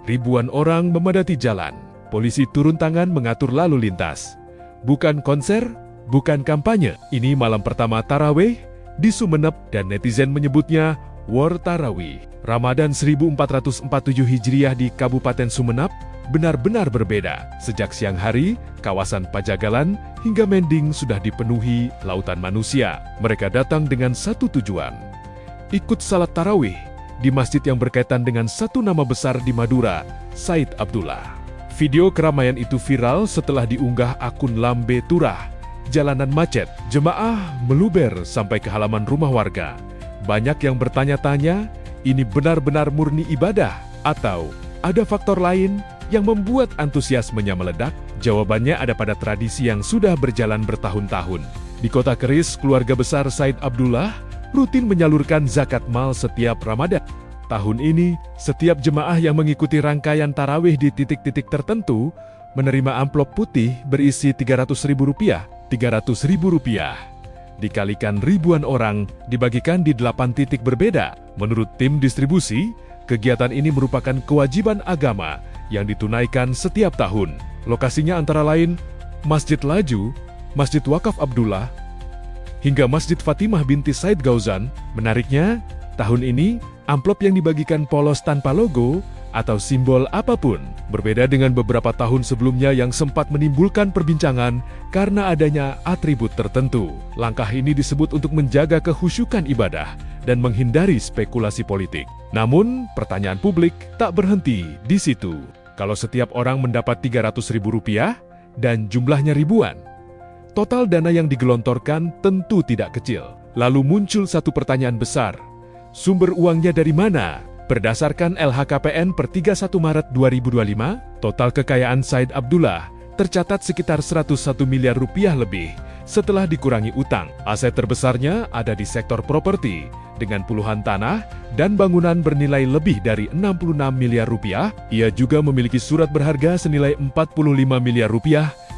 Ribuan orang memadati jalan. Polisi turun tangan mengatur lalu lintas. Bukan konser, bukan kampanye. Ini malam pertama Tarawih di Sumeneb dan netizen menyebutnya War Tarawih. Ramadan 1447 Hijriah di Kabupaten Sumeneb benar-benar berbeda. Sejak siang hari, kawasan Pajagalan hingga Mending sudah dipenuhi lautan manusia. Mereka datang dengan satu tujuan, ikut salat tarawih di masjid yang berkaitan dengan satu nama besar di Madura, Said Abdullah. Video keramaian itu viral setelah diunggah akun Lambe Turah. Jalanan macet, jemaah meluber sampai ke halaman rumah warga. Banyak yang bertanya-tanya, ini benar-benar murni ibadah atau ada faktor lain yang membuat antusiasmenya meledak? Jawabannya ada pada tradisi yang sudah berjalan bertahun-tahun. Di Kota Keris, keluarga besar Said Abdullah rutin menyalurkan zakat mal setiap Ramadan. Tahun ini, setiap jemaah yang mengikuti rangkaian tarawih di titik-titik tertentu menerima amplop putih berisi Rp300.000. Rp300.000 dikalikan ribuan orang dibagikan di 8 titik berbeda. Menurut tim distribusi, kegiatan ini merupakan kewajiban agama yang ditunaikan setiap tahun. Lokasinya antara lain Masjid Laju, Masjid Wakaf Abdullah, hingga Masjid Fatimah binti Said Gauzan. Menariknya, tahun ini amplop yang dibagikan polos tanpa logo atau simbol apapun. Berbeda dengan beberapa tahun sebelumnya yang sempat menimbulkan perbincangan karena adanya atribut tertentu. Langkah ini disebut untuk menjaga kehusyukan ibadah dan menghindari spekulasi politik. Namun, pertanyaan publik tak berhenti di situ. Kalau setiap orang mendapat Rp300.000 dan jumlahnya ribuan, total dana yang digelontorkan tentu tidak kecil. Lalu muncul satu pertanyaan besar. Sumber uangnya dari mana? Berdasarkan LHKPN per 31 Maret 2025, total kekayaan Said Abdullah tercatat sekitar Rp101 miliar lebih setelah dikurangi utang. Aset terbesarnya ada di sektor properti dengan puluhan tanah dan bangunan bernilai lebih dari Rp66 miliar. Ia juga memiliki surat berharga senilai Rp45 miliar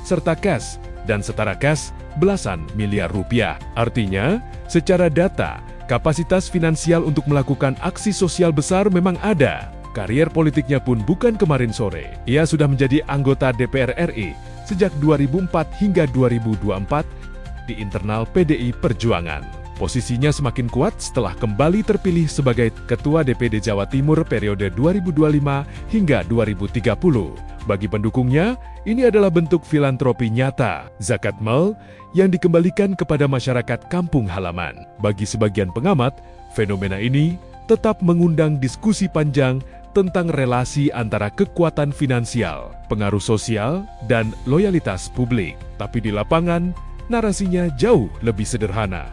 serta cash dan setara cash belasan miliar rupiah. Artinya, secara data, kapasitas finansial untuk melakukan aksi sosial besar memang ada. Karier politiknya pun bukan kemarin sore. Ia sudah menjadi anggota DPR RI sejak 2004 hingga 2024 di internal PDI Perjuangan. Posisinya semakin kuat setelah kembali terpilih sebagai Ketua DPD Jawa Timur periode 2025 hingga 2030. Bagi pendukungnya, ini adalah bentuk filantropi nyata, zakat mal yang dikembalikan kepada masyarakat kampung halaman. Bagi sebagian pengamat, fenomena ini tetap mengundang diskusi panjang tentang relasi antara kekuatan finansial, pengaruh sosial, dan loyalitas publik. Tapi di lapangan, narasinya jauh lebih sederhana.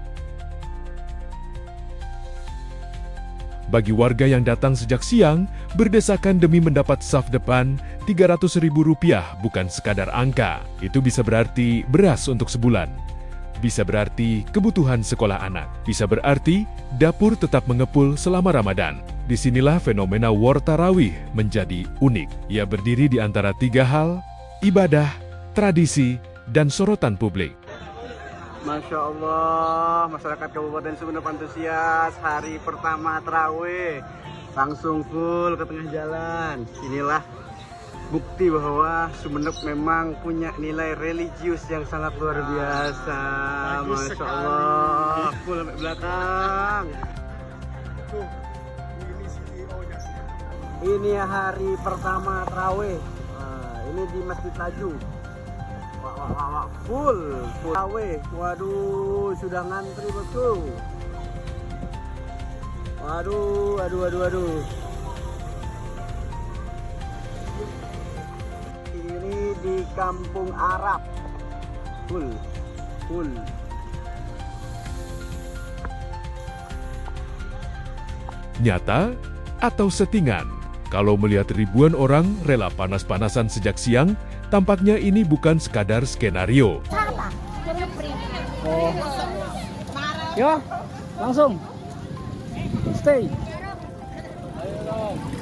Bagi warga yang datang sejak siang, berdesakan demi mendapat saf depan, Rp300.000 bukan sekadar angka. Itu bisa berarti beras untuk sebulan. Bisa berarti kebutuhan sekolah anak. Bisa berarti dapur tetap mengepul selama Ramadan. Disinilah fenomena War Tarawih menjadi unik. Ia berdiri di antara 3 hal, ibadah, tradisi, dan sorotan publik. Masya Allah, masyarakat Kabupaten Sumeneb antusias hari pertama tarawih langsung full ke tengah jalan. Inilah bukti bahwa Sumeneb memang punya nilai religius yang sangat luar biasa. Masya Allah, full sampai belakang. Ini hari pertama tarawih. Ini di Masjid Laju. Full tarawih. Waduh, sudah ngantri bosku. Waduh. Ini di Kampung Arab. Full. Nyata atau settingan? Kalau melihat ribuan orang rela panas-panasan sejak siang, tampaknya ini bukan sekadar skenario. Oh. Yo, langsung. Stay.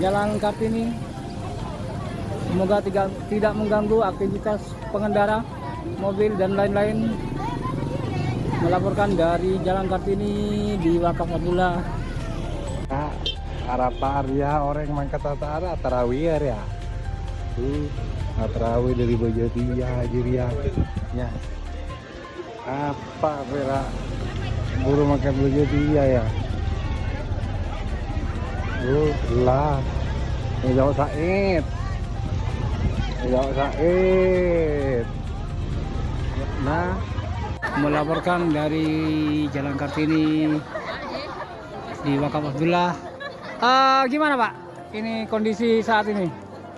Jalan Kartini. Semoga tidak mengganggu aktivitas pengendara, mobil dan lain-lain. Melaporkan dari Jalan Kartini di Wakaf Abdullah. Arapar ya orang mangkat Tara tarawih ya. Tarawih dari Bojotia Jiria. Ya. Apa vera buru makan Bojotia ya. Lah. Jauh Said. Jauh Said. Nah, Melaporkan dari Jalan Kartini di Wakaf Abdullah. Gimana Pak? Ini kondisi saat ini?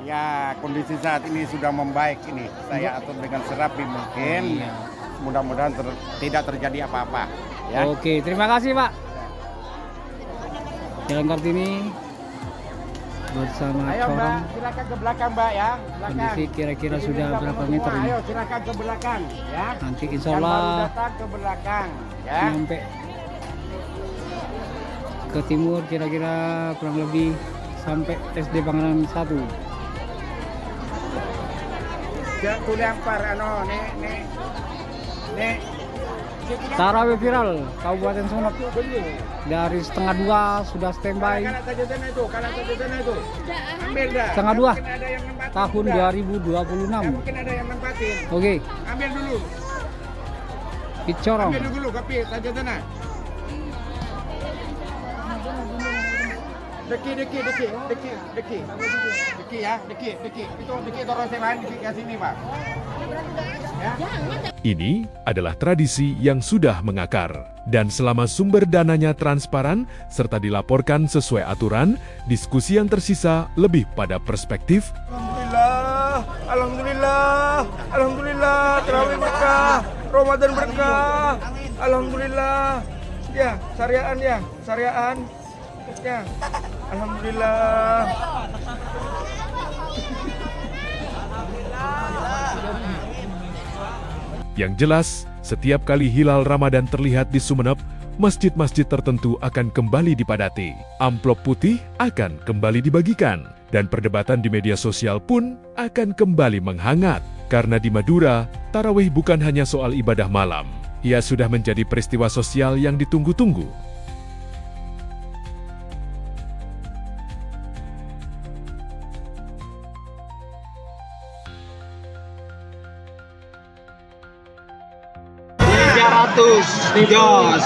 Ya, kondisi saat ini sudah membaik ini. Saya atur dengan serapi mungkin. Iya. Mudah-mudahan tidak terjadi apa-apa. Ya. Oke, terima kasih Pak. Jalan Kartini bersama Ayo Mbak, Corong. silakan ke belakang Mbak ya. Belakang. Kondisi kira-kira Ini sudah sudah berapa penuh meter semua. ini? Ayo silakan ke belakang ya. Nanti insya Yang baru Allah datang ke belakang ya. sampai ke timur kira-kira kurang lebih sampai SD Panganan 1. Jangan tu lempar nek. Tarawih viral Kabupaten Sumeneb dari 1:30 sudah standby. Kanan saja sana itu. Ambil dah. Setengah dua. Mungkin ada yang nempatin Tahun sudah. 2026. Ya, mungkin ada yang nempatin. Oke, Ambil dulu. Picorong. Ambil dulu kopi saja sana. Deki ya, deki. Itu deki taruh sewan deki ke sini, Pak. Ya. Ini adalah tradisi yang sudah mengakar. Dan selama sumber dananya transparan serta dilaporkan sesuai aturan, diskusi yang tersisa lebih pada perspektif Alhamdulillah, terawih berkah, Ramadan berkah, Alhamdulillah. Ya, syariaan. Ya, Alhamdulillah. Yang jelas, setiap kali hilal Ramadan terlihat di Sumeneb, masjid-masjid tertentu akan kembali dipadati. Amplop putih akan kembali dibagikan. Dan perdebatan di media sosial pun akan kembali menghangat. Karena di Madura, tarawih bukan hanya soal ibadah malam. Ia sudah menjadi peristiwa sosial yang ditunggu-tunggu. Jos.